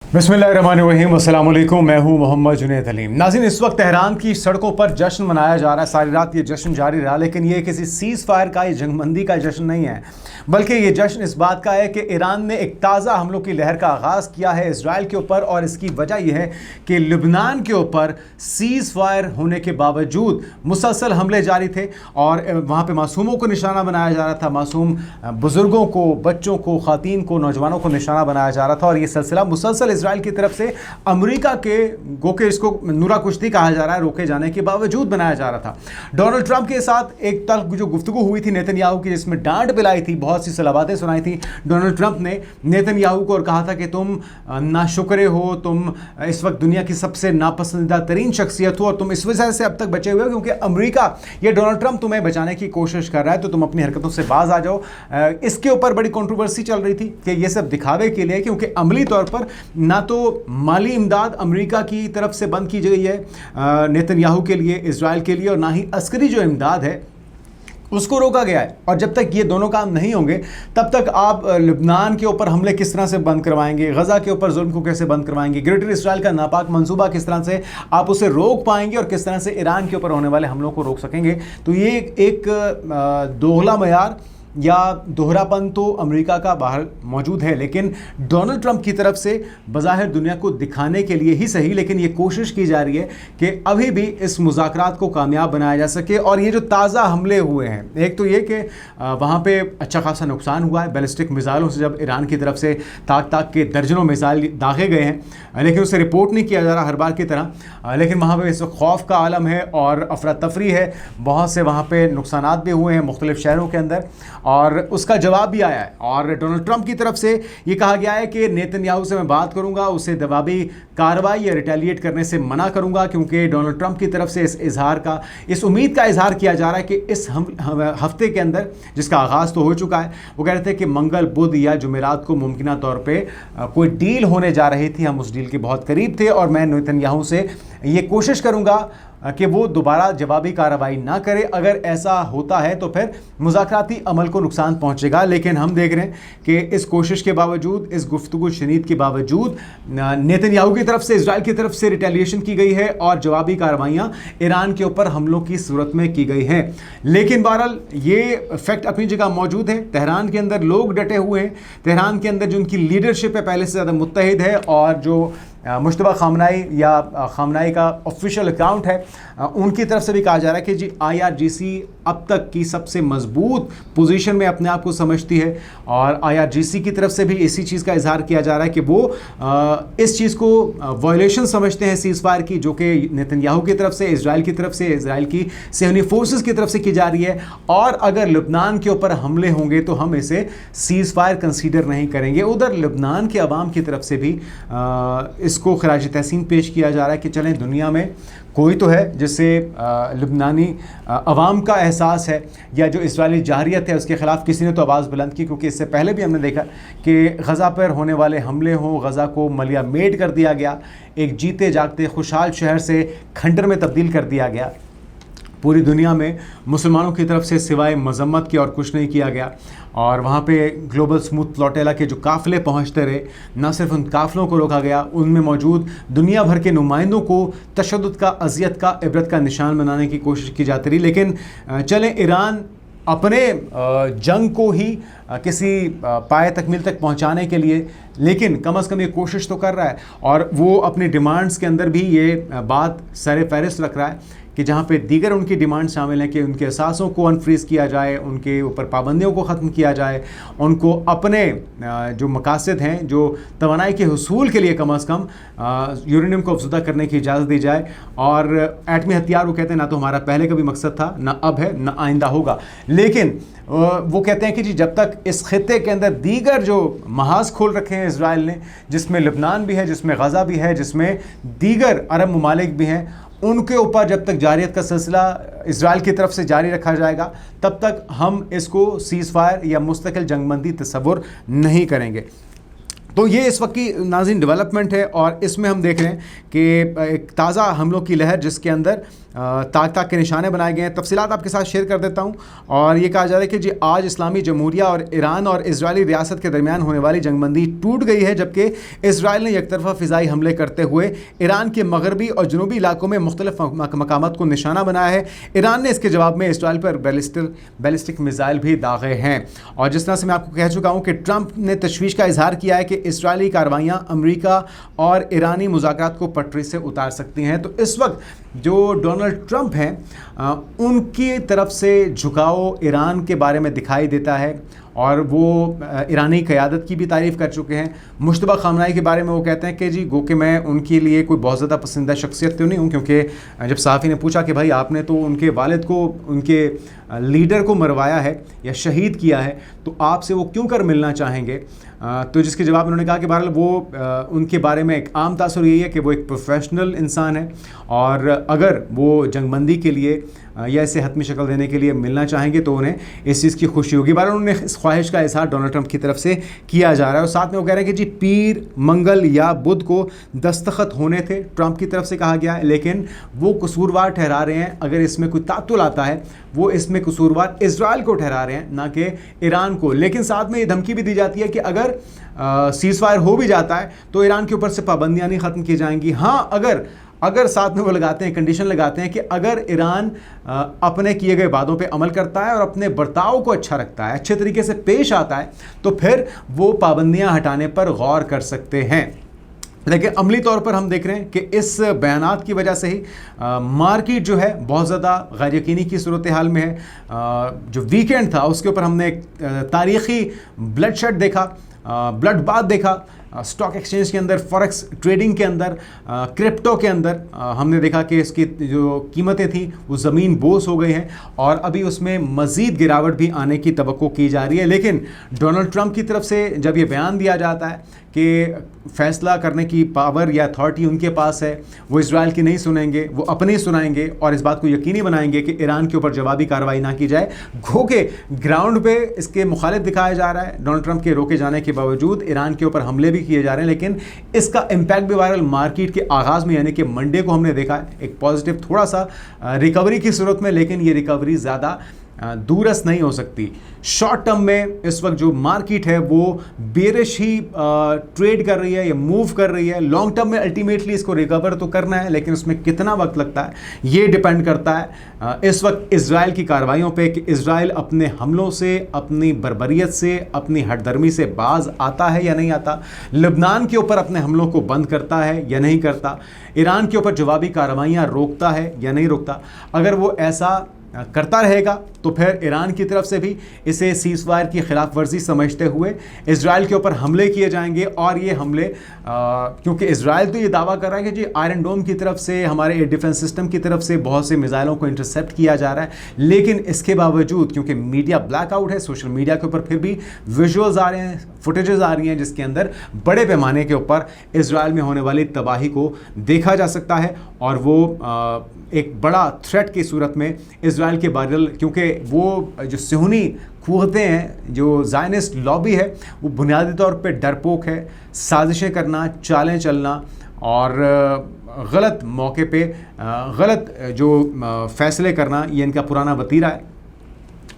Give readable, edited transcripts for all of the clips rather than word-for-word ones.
बिस्मिल्लाहिर्रहमानिर्रहीम, अस्सलाम वालेकुम। मैं हूं मोहम्मद जुनैद अलीम। नाज़रीन, इस वक्त तेहरान की सड़कों पर जश्न मनाया जा रहा है। सारी रात ये जश्न जारी रहा, लेकिन ये किसी सीज़ फायर का, ये जंगबंदी का जश्न नहीं है, बल्कि ये जश्न इस बात का है कि ईरान ने एक ताज़ा हमलों की लहर का आगाज़ किया है इसराइल के ऊपर। और इसकी वजह यह है कि लबनान के ऊपर सीज़ फायर होने के बावजूद मुसलसल हमले जारी थे और वहाँ पर मासूमों को निशाना बनाया जा रहा था। मासूम बुज़ुर्गों को, बच्चों को, ख़वातीन को, नौजवानों को निशाना बनाया जा रहा था। और ये सिलसिला मुसलसल इजराइल की तरफ से अमेरिका के गोके इसको नूरा कुश्ती कहा जा रहा है, रोके जाने के बावजूद बनाया जा रहा था। डोनाल्ड ट्रंप के साथ एक तल्ख जो गुफ्तगू हुई थी नेतन्याहू की, जिसमें डांट पिलाई थी, बहुत सी सलाबातें सुनाई थी डोनाल्ड ट्रंप ने नेतन्याहू को, और कहा था कि तुम नाशुक्रे हो, तुम इस वक्त दुनिया की सबसे नापसंदीदा तरीन शख्सियत हो और तुम इस वजह से अब तक बचे हुए हो क्योंकि अमेरिका, ये डोनाल्ड ट्रंप तुम्हें बचाने की कोशिश कर रहा है, तो तुम अपनी हरकतों से बाज आ जाओ। इसके ऊपर बड़ी कंट्रोवर्सी चल रही थी कि ये सब दिखावे के लिए, क्योंकि अमली तौर पर ना तो माली इमदाद अमेरिका की तरफ से बंद की गई है नेतन्याहू के लिए, इजराइल के लिए, और ना ही अस्करी जो इमदाद है उसको रोका गया है। और जब तक ये दोनों काम नहीं होंगे तब तक आप लबनान के ऊपर हमले किस तरह से बंद करवाएंगे, गज़ा के ऊपर जुल्म को कैसे बंद करवाएंगे, ग्रेटर इसराइल का नापाक मंसूबा किस तरह से आप उसे रोक पाएंगे और किस तरह से ईरान के ऊपर होने वाले हमलों को रोक सकेंगे। तो ये एक दोगला मयार या दोहरापन तो अमेरिका का बाहर मौजूद है, लेकिन डोनाल्ड ट्रंप की तरफ से बज़ाहिर दुनिया को दिखाने के लिए ही सही, लेकिन ये कोशिश की जा रही है कि अभी भी इस मुज़ाकरात को कामयाब बनाया जा सके। और ये जो ताज़ा हमले हुए हैं, एक तो ये कि वहाँ पे अच्छा खासा नुकसान हुआ है बैलिस्टिक मिसाइलों से, जब ईरान की तरफ से ताक के दर्जनों मिसाइल दागे गए हैं, लेकिन उसे रिपोर्ट नहीं किया जा रहा हर बार की तरह। लेकिन वहाँ पर इस वक्त खौफ का आलम है और अफरा तफरी है, बहुत से वहाँ पर नुकसानात भी हुए हैं मुख्तलिफ शहरों के अंदर, और उसका जवाब भी आया है। और डोनाल्ड ट्रंप की तरफ से ये कहा गया है कि नेतन्याहू से मैं बात करूंगा, उसे दबावी कार्रवाई या रिटेलिएट करने से मना करूंगा, क्योंकि डोनाल्ड ट्रंप की तरफ से इस उम्मीद का इजहार किया जा रहा है कि इस हफ्ते के अंदर, जिसका आगाज़ तो हो चुका है, वो कह रहे थे कि मंगल, बुध या जुमेरात को मुमकिना तौर पर कोई डील होने जा रही थी, हम उस डील के बहुत करीब थे, और मैं नेतन्याहू से ये कोशिश करूंगा कि वो दोबारा जवाबी कार्रवाई ना करे। अगर ऐसा होता है तो फिर मुज़ाकराती अमल को नुकसान पहुंचेगा। लेकिन हम देख रहे हैं कि इस कोशिश के बावजूद, इस गुफ्तगू शनीद के बावजूद, नेतन्याहू की तरफ से, इजराइल की तरफ से रिटेलिएशन की गई है और जवाबी कार्रवाइयाँ ईरान के ऊपर हमलों की सूरत में की गई हैं। लेकिन बहरहाल ये फैक्ट अपनी जगह मौजूद है। तेहरान के अंदर लोग डटे हुए हैं, तेहरान के अंदर जो उनकी लीडरशिप है पहले से ज़्यादा मुत्तहिद है, और जो मुश्तबा खामनाई या खामनाई का ऑफिशियल अकाउंट है, उनकी तरफ से भी कहा जा रहा है कि जी IRGC अब तक की सबसे मजबूत पोजीशन में अपने आप को समझती है। और IRGC की तरफ से भी इसी चीज़ का इजहार किया जा रहा है कि वो इस चीज़ को वायलेशन समझते हैं सीज़ फायर की, जो कि नेतन्याहू की तरफ से, इजराइल की तरफ से, इजराइल की सेहनी फोर्सेस की तरफ से की जा रही है। और अगर लबनान के ऊपर हमले होंगे तो हम इसे सीज़ फायर कंसीडर नहीं करेंगे। उधर लबनान के अवाम की तरफ से भी इसको खराज तहसीन पेश किया जा रहा है कि चलें, दुनिया में कोई तो है जिससे लबनानी अवाम का एहसास है, या जो इजरायली जारियत है उसके ख़िलाफ़ किसी ने तो आवाज़ बुलंद की। क्योंकि इससे पहले भी हमने देखा कि गज़ा पर होने वाले हमले हों, गज़ा को मलिया मेड कर दिया गया, एक जीते जागते खुशहाल शहर से खंडर में तब्दील कर दिया गया। पूरी दुनिया में मुसलमानों की तरफ से सिवाय मजम्मत के और कुछ नहीं किया गया। और वहाँ पे ग्लोबल स्मूथ फ्लोटेला के जो काफ़िले पहुँचते रहे, न सिर्फ उन काफ़िलों को रोका गया, उनमें मौजूद दुनिया भर के नुमाइंदों को तशद्दुद का, अजियत का, इबरत का निशान बनाने की कोशिश की जाती रही। लेकिन चलें, ईरान अपने जंग को ही किसी पाए तकमील तक पहुंचाने के लिए, लेकिन कम अज़ कम ये कोशिश तो कर रहा है, और वो अपनी डिमांड्स के अंदर भी ये बात सर फहरिस्त रख रहा है कि जहाँ पे दीगर उनकी डिमांड शामिल हैं कि उनके असासों को अनफ्रीज़ किया जाए, उनके ऊपर पाबंदियों को ख़त्म किया जाए, उनको अपने जो मकासद हैं, जो तवानाई के हुसूल के लिए कम अज़ कम यूरेनियम को अफज़ुदा करने की इजाज़त दी जाए। और एटमी हथियार, वो कहते हैं, ना तो हमारा पहले कभी मकसद था, ना अब है, ना आइंदा होगा। लेकिन वो कहते हैं कि जी जब तक इस खित्ते के अंदर दीगर जो महाज खोल रखे हैं इसराइल ने, जिसमें लबनान भी है, जिसमें गज़ा भी है, जिसमें दीगर अरब ममालिक भी हैं, उनके ऊपर जब तक जारियत का सिलसिला इसराइल की तरफ से जारी रखा जाएगा, तब तक हम इसको सीज़ फायर या मुस्तकिल जंगबंदी तस्वुर नहीं करेंगे। तो ये इस वक्त की नाज़रीन डेवलपमेंट है, और इसमें हम देख रहे हैं कि एक ताज़ा हमलों की लहर, जिसके अंदर ताक के निशाने बनाए गए हैं। तफसीलात आपके साथ शेयर कर देता हूँ। और ये कहा जा रहा है कि जी आज इस्लामी जमहूरिया और ईरान और इजरायली रियासत के दरमियान होने वाली जंगबंदी टूट गई है, जबकि इसराइल ने एकतरफा फ़िज़ाई हमले करते हुए ईरान के मगरबी और जनूबी इलाकों में मुख्तलिफ मकामात को निशाना बनाया है। ईरान ने इसके जवाब में इसराइल पर बैलिस्टिक मिसाइल भी दागे हैं। और जिस तरह से मैं आपको कह चुका हूँ कि ट्रंप ने तशवीश का इजहार किया है कि इसराइली कार्रवाइयाँ अमरीका और ईरानी मुज़ाकरात को पटरी से उतार सकती हैं। तो इस वक्त जो डोनाल्ड ट्रंप हैं उनकी तरफ से झुकाव ईरान के बारे में दिखाई देता है, और वो ईरानी क़यादत की भी तारीफ़ कर चुके हैं। मुश्तबा ख़ामनाई के बारे में वो कहते हैं कि जी गो कि मैं उनके लिए कोई बहुत ज़्यादा पसंदीदा शख्सियत तो नहीं हूँ, क्योंकि जब सहाफ़ी ने पूछा कि भाई आपने तो उनके वालिद को, उनके लीडर को मरवाया है या शहीद किया है, तो आपसे वो क्यों कर मिलना चाहेंगे, तो जिसके जवाब में उन्होंने कहा कि बहरहाल वो उनके बारे में एक आम तासुर यही है कि वो एक प्रोफेशनल इंसान है, और अगर वो जंगबंदी के लिए या इसे हतमी शक्ल देने के लिए मिलना चाहेंगे तो उन्हें इस चीज़ की खुशी होगी। बहरहाल उन्होंने इस ख्वाहिश का इजहार डोनाल्ड ट्रंप की तरफ से किया जा रहा है। और साथ में वो कह रहे हैं कि जी पीर, मंगल या बुध को दस्तखत होने थे, ट्रंप की तरफ से कहा गया है, लेकिन वो कसूरवार ठहरा रहे हैं, अगर इसमें कोई तातुल आता है वो इसमें कसूरवार इजराइल को ठहरा रहे हैं, ना कि ईरान को। लेकिन साथ में ये धमकी भी दी जाती है कि अगर सीज़ फायर हो भी जाता है तो ईरान के ऊपर से पाबंदियाँ नहीं ख़त्म की जाएंगी। हाँ, अगर साथ में वो लगाते हैं, कंडीशन लगाते हैं कि अगर ईरान अपने किए गए वादों पे अमल करता है और अपने बर्ताव को अच्छा रखता है, अच्छे तरीके से पेश आता है, तो फिर वो पाबंदियां हटाने पर गौर कर सकते हैं। लेकिन अमली तौर पर हम देख रहे हैं कि इस बयानात की वजह से ही मार्केट जो है बहुत ज़्यादा गैर यकीनी की सूरत हाल में है। जो वीकेंड था उसके ऊपर हमने एक तारीख़ी ब्लड शेड देखा, ब्लड बाथ देखा, स्टॉक एक्सचेंज के अंदर, फॉरेक्स ट्रेडिंग के अंदर, क्रिप्टो के अंदर हमने देखा कि इसकी जो कीमतें थी वो ज़मीन बोस हो गई हैं, और अभी उसमें मज़ीद गिरावट भी आने की तवक्को की जा रही है। लेकिन डोनाल्ड ट्रंप की तरफ से जब ये बयान दिया जाता है कि फ़ैसला करने की पावर या अथॉरिटी उनके पास है, वो इजराइल की नहीं सुनेंगे, वो अपनी सुनाएंगे और इस बात को यकीनी बनाएंगे कि ईरान के ऊपर जवाबी कार्रवाई ना की जाए। गो के ग्राउंड पे इसके मुखालिफ दिखाया जा रहा है। डोनाल्ड ट्रंप के रोके जाने के बावजूद ईरान के ऊपर हमले भी किए जा रहे हैं, लेकिन इसका इम्पैक्ट भी वायरल मार्केट के आगाज़ में यानी कि मंडे को हमने देखा है, एक पॉजिटिव थोड़ा सा रिकवरी की सूरत में, लेकिन ये रिकवरी ज़्यादा दूरस नहीं हो सकती। शॉर्ट टर्म में इस वक्त जो मार्केट है वो बेरिश ही ट्रेड कर रही है या मूव कर रही है। लॉन्ग टर्म में अल्टीमेटली इसको रिकवर तो करना है, लेकिन उसमें कितना वक्त लगता है ये डिपेंड करता है इस वक्त इजराइल की कार्रवाइयों पे कि इजराइल अपने हमलों से, अपनी बर्बरियत से, अपनी हठधर्मी से बाज आता है या नहीं आता, लबनान के ऊपर अपने हमलों को बंद करता है या नहीं करता, ईरान के ऊपर जवाबी कार्रवाइयाँ रोकता है या नहीं रोकता। अगर वो ऐसा करता रहेगा तो फिर ईरान की तरफ से भी इसे सीज़ फायर की खिलाफ वर्जी समझते हुए इजराइल के ऊपर हमले किए जाएंगे। और ये हमले क्योंकि इजराइल तो ये दावा कर रहा है कि जी आयरन डोम की तरफ से, हमारे एयर डिफेंस सिस्टम की तरफ से बहुत से मिसाइलों को इंटरसेप्ट किया जा रहा है, लेकिन इसके बावजूद क्योंकि मीडिया ब्लैकआउट है, सोशल मीडिया के ऊपर फिर भी विजुअल्स आ रहे हैं, फुटेजेस आ रही हैं जिसके अंदर बड़े पैमाने के ऊपर इजराइल में होने वाली तबाही को देखा जा सकता है। और वो एक बड़ा थ्रेट की सूरत में इजराइल के बादल, क्योंकि वो जो सुन्नी क़ुव्वतें हैं, जो ज़ायनिस्ट लॉबी है, वो बुनियादी तौर पे डरपोक है, साजिशें करना, चालें चलना और गलत मौके पे गलत जो फ़ैसले करना, ये इनका पुराना वतीरा है।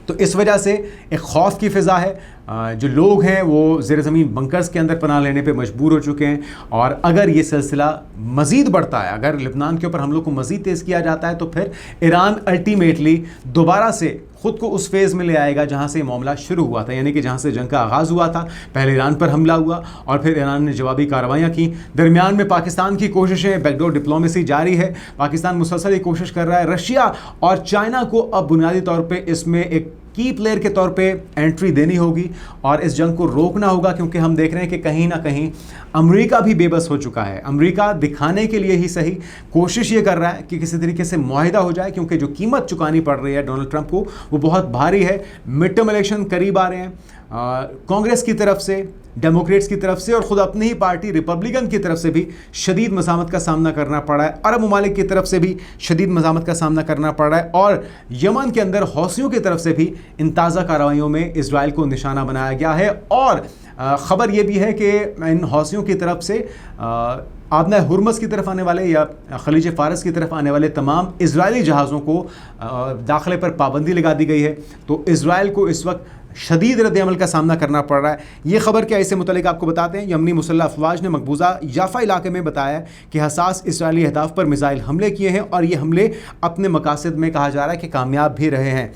तो इस वजह से एक खौफ की फ़िज़ा है, जो लोग हैं वो ज़ेर ज़मीन बंकर्स के अंदर पनाह लेने पे मजबूर हो चुके हैं। और अगर ये सिलसिला मज़ीद बढ़ता है, अगर लेबनान के ऊपर हमलों को मज़ीद तेज़ किया जाता है, तो फिर ईरान अल्टीमेटली दोबारा से ख़ुद को उस फेज़ में ले आएगा जहाँ से मामला शुरू हुआ था, यानी कि जहाँ से जंग का आगाज़ हुआ था। पहले ईरान पर हमला हुआ और फिर ईरान ने जवाबी कार्रवाइयाँ की। दरमियान में पाकिस्तान की कोशिशें, बैकडोर डिप्लोमेसी जारी है, पाकिस्तान मुसलसल ये कोशिश कर रहा है। रशिया और चाइना को अब बुनियादी तौर पर इसमें एक की प्लेयर के तौर पे एंट्री देनी होगी और इस जंग को रोकना होगा, क्योंकि हम देख रहे हैं कि कहीं ना कहीं अमेरिका भी बेबस हो चुका है। अमेरिका दिखाने के लिए ही सही कोशिश ये कर रहा है कि किसी तरीके से मुआहिदा हो जाए, क्योंकि जो कीमत चुकानी पड़ रही है डोनाल्ड ट्रंप को वो बहुत भारी है। मिड टर्म इलेक्शन करीब आ रहे हैं, कांग्रेस की तरफ से, डेमोक्रेट्स की तरफ से और ख़ुद अपनी ही पार्टी रिपब्लिकन की तरफ से भी शदीद मज़ामत का सामना करना पड़ रहा है। अरब ममालिक की तरफ से भी शदीद मज़ामत का सामना करना पड़ रहा है और यमन के अंदर हौसियों की तरफ से भी इन ताज़ा कार्रवाइयों में इजराइल को निशाना बनाया गया है। और ख़बर ये भी है कि इन हौसियों की तरफ से आबना हुर्मस की तरफ आने वाले या खलीज फ़ारस की तरफ आने वाले तमाम इजरायली जहाज़ों को दाखिले पर पाबंदी लगा दी गई है। तो इजराइल को इस वक्त शदीद रद्द-ए-अमल का सामना करना पड़ रहा है। ये खबर क्या, इससे मुतल्लिक आपको बताते हैं। यमनी मुसल्लह अफवाज ने मकबूजा याफा इलाके में बताया कि हसास इसराइली अहदाफ पर मिसाइल हमले किए हैं और ये हमले अपने मकासद में कहा जा रहा है कि कामयाब भी रहे हैं।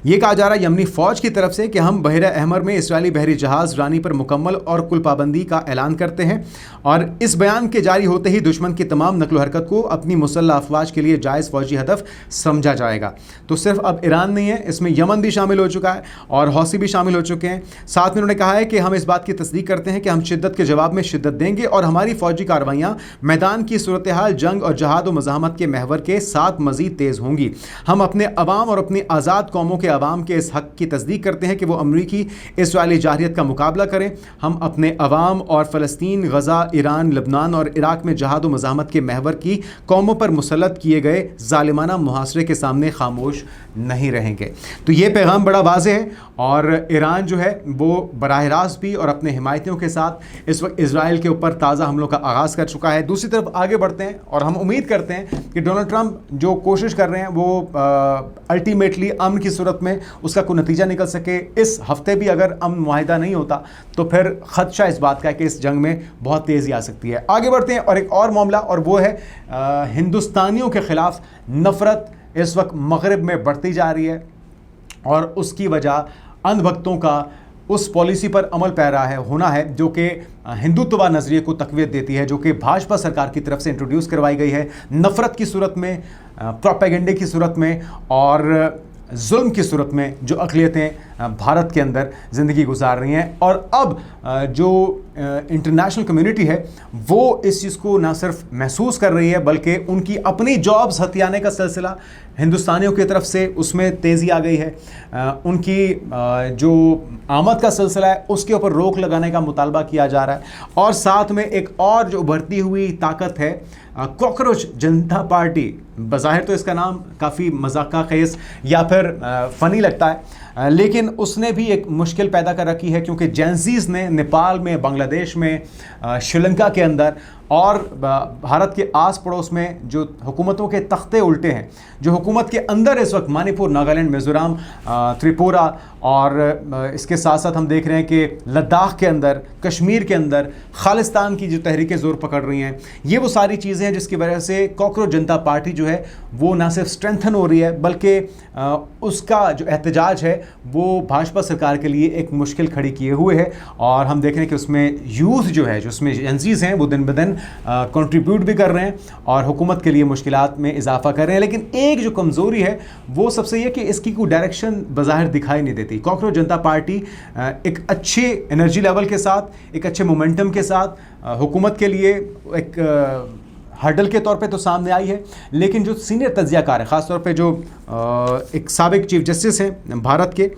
ये कहा जा रहा है यमनी फ़ौज की तरफ से कि हम बहरा अहमर में इसराइली बहरी जहाज़ रानी पर मुकम्मल और कुल पाबंदी का ऐलान करते हैं और इस बयान के जारी होते ही दुश्मन की तमाम नकलो हरकत को अपनी मुसल्लह अफवाज के लिए जायज़ फ़ौजी हदफ समझा जाएगा। तो सिर्फ अब ईरान नहीं है, इसमें यमन भी शामिल हो चुका है और हौसी भी शामिल हो चुके हैं। साथ में उन्होंने कहा है कि हम इस बात की तस्दीक करते हैं कि हम शिद्दत के जवाब में शिद्दत देंगे और हमारी फ़ौजी कार्रवाइयाँ मैदान की सूरत हाल, जंग और जहाद व मज़ाहमत के महवर के साथ मज़ीद तेज़ होंगी। हम अपने अवाम और अपनी आज़ाद कौमों के अवाम के इस हक़ की तस्दीक करते हैं कि वो अमरीकी इसराइली जाहिरियत का मुकाबला करें। हम अपने अवाम और फ़लस्तीन, गज़ा, ईरान, लबनान और इराक़ में जहाद व मज़ाहमत के महवर की कौमों पर मुसल्लत किए गए ज़ालिमाना मुहासरे के सामने खामोश नहीं रहेंगे। तो ये पैगाम बड़ा वाज़ेह है और ईरान जो है वो बराह रास्त भी और अपने हिमायतियों के साथ इस वक्त इजराइल के ऊपर ताज़ा हमलों का आगाज़ कर चुका है। दूसरी तरफ आगे बढ़ते हैं और हम उम्मीद करते हैं कि डोनाल्ड ट्रंप जो कोशिश कर रहे हैं वो अल्टीमेटली अमन की सूरत में उसका कोई नतीजा निकल सके। इस हफ्ते भी अगर अमन मुआहिदा नहीं होता तो फिर ख़दशा इस बात का है कि इस जंग में बहुत तेज़ी आ सकती है। आगे बढ़ते हैं और एक और मामला, और वो है हिंदुस्तानियों के ख़िलाफ़ नफ़रत इस वक्त मगरिब में बढ़ती जा रही है और उसकी वजह अंधभक्तों का उस पॉलिसी पर अमल पैरा है होना है जो कि हिंदुत्व नज़रिए को तक़वियत देती है, जो कि भाजपा सरकार की तरफ से इंट्रोड्यूस करवाई गई है नफ़रत की सूरत में, प्रोपेगेंडे की सूरत में और जुल्म की सूरत में जो अक़लियतें भारत के अंदर ज़िंदगी गुजार रही हैं। और अब जो इंटरनेशनल कम्युनिटी है वो इस चीज़ को ना सिर्फ महसूस कर रही है बल्कि उनकी अपनी जॉब्स हथियाने का सिलसिला हिंदुस्तानियों की तरफ से उसमें तेज़ी आ गई है। उनकी जो आमद का सिलसिला है उसके ऊपर रोक लगाने का मुतालबा किया जा रहा है। और साथ में एक और जो उभरती हुई ताकत है कॉकरोच जनता पार्टी। बज़ाहिर तो इसका नाम काफ़ी मजाका खेस या फिर फ़नी लगता है, लेकिन उसने भी एक मुश्किल पैदा कर रखी है क्योंकि जेंजीज़ ने नेपाल में, बांग्लादेश में, श्रीलंका के अंदर और भारत के आस पड़ोस में जो हुकूमतों के तख्ते उल्टे हैं, जो हुकूमत के अंदर इस वक्त मणिपुर, नागालैंड, मिज़ोरम, त्रिपुरा और इसके साथ साथ हम देख रहे हैं कि लद्दाख के अंदर, कश्मीर के अंदर खालिस्तान की जो तहरीकें ज़ोर पकड़ रही हैं, ये वो सारी चीज़ें हैं जिसकी वजह से कॉकरोच जनता पार्टी जो है वो ना सिर्फ स्ट्रेंथन हो रही है बल्कि उसका जो एहतजाज है वो भाजपा सरकार के लिए एक मुश्किल खड़ी किए हुए है। और हम देख रहे हैं कि उसमें यूथ जो है, जो उसमें एजेंसीज़ हैं वो दिन ब दिन कंट्रीब्यूट भी कर रहे हैं और हुकूमत के लिए मुश्किलात में इजाफा कर रहे हैं। लेकिन एक जो कमज़ोरी है वो सबसे ये कि इसकी कोई डायरेक्शन बज़ाहिर दिखाई नहीं देती। कॉकरोच जनता पार्टी एक अच्छे एनर्जी लेवल के साथ, एक अच्छे मोमेंटम के साथ हुकूमत के लिए एक हर्डल के तौर पे तो सामने आई है, लेकिन जो सीनियर तज्ज़ियाकार है, ख़ास तौर पे जो एक साबिक चीफ जस्टिस हैं भारत के,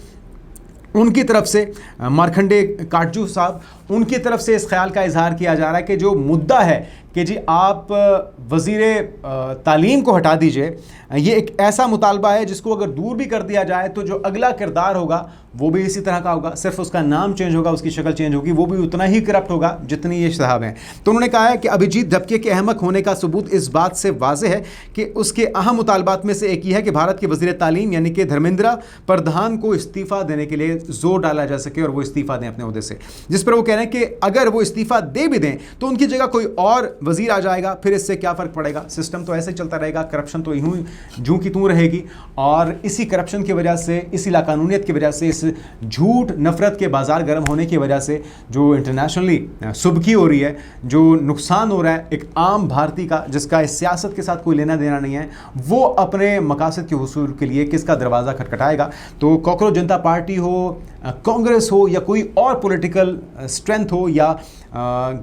उनकी तरफ से मार्कंडे काटजू साहब, उनकी तरफ से इस ख्याल का इजहार किया जा रहा है कि जो मुद्दा है कि जी आप वज़ीरे तालीम को हटा दीजिए, ये एक ऐसा मुतालबा है जिसको अगर दूर भी कर दिया जाए तो जो अगला किरदार होगा वो भी इसी तरह का होगा, सिर्फ उसका नाम चेंज होगा, उसकी शक्ल चेंज होगी, वो भी उतना ही करप्ट होगा जितनी ये साहब हैं। तो उन्होंने कहा है कि अभिजीत धबके के अहमक होने का सबूत इस बात से वाज़ेह है कि उसके अहम मुतालबात में से एक ये है कि भारत के वज़ीर तालीम यानी कि धर्मेंद्र प्रधान को इस्तीफ़ा देने के लिए ज़ोर डाला जा सके और वो इस्तीफ़ा दें अपने ओहदे से, जिस पर वो कह रहे हैं कि अगर वो इस्तीफ़ा दे भी दें तो उनकी जगह कोई और वज़ीर आ जाएगा, फिर इससे क्या फ़र्क पड़ेगा, सिस्टम तो ऐसे चलता रहेगा, करप्शन तो यूँ जूँ की तूँ रहेगी। और इसी करप्शन की वजह से, इसी लाकानूनियत की वजह से, इस झूठ नफ़रत के बाज़ार गर्म होने की वजह से जो इंटरनेशनली सुबकी हो रही है, जो नुकसान हो रहा है एक आम भारतीय का जिसका इस सियासत के साथ कोई लेना देना नहीं है, वो अपने मकासद के हुसूल के लिए किसका दरवाज़ा खटखटाएगा। तो कॉकरोच जनता पार्टी हो, कांग्रेस हो या कोई और पॉलिटिकल स्ट्रेंथ हो या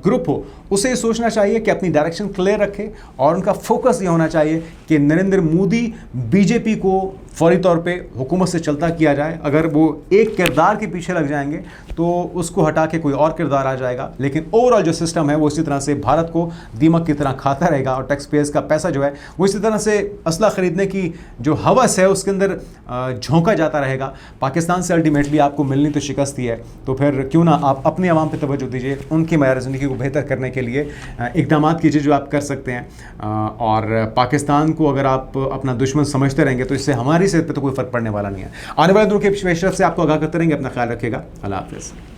ग्रुप हो उसे ये सोचना चाहिए कि अपनी डायरेक्शन क्लियर रखे और उनका फोकस ये होना चाहिए कि नरेंद्र मोदी बीजेपी को फौरी तौर पे हुकूमत से चलता किया जाए। अगर वो एक किरदार के पीछे लग जाएंगे तो उसको हटा के कोई और किरदार आ जाएगा, लेकिन ओवरऑल जो सिस्टम है वो इसी तरह से भारत को दीमक की तरह खाता रहेगा और टैक्स पेयर्स का पैसा जो है वो इसी तरह से असला ख़रीदने की जो हवस है उसके अंदर झोंका जाता रहेगा। पाकिस्तान से अल्टीमेटली आपको मिलनी तो शिकस्त ही है, तो फिर क्यों ना आप अपनी आवाम पर तवज्जो दीजिए, उनकी मयार ज़िंदगी को बेहतर करने के लिए इक़दाम कीजिए जो आप कर सकते हैं। और पाकिस्तान को अगर आप अपना दुश्मन समझते रहेंगे तो इससे हमारी सेहत पे तो कोई फ़र्क पड़ने वाला नहीं है। आने वाले दिनों के पेशरफ से आपको आगाह करते रहेंगे। अपना ख्याल रखिएगा। अल्लाह हाफ़िज़।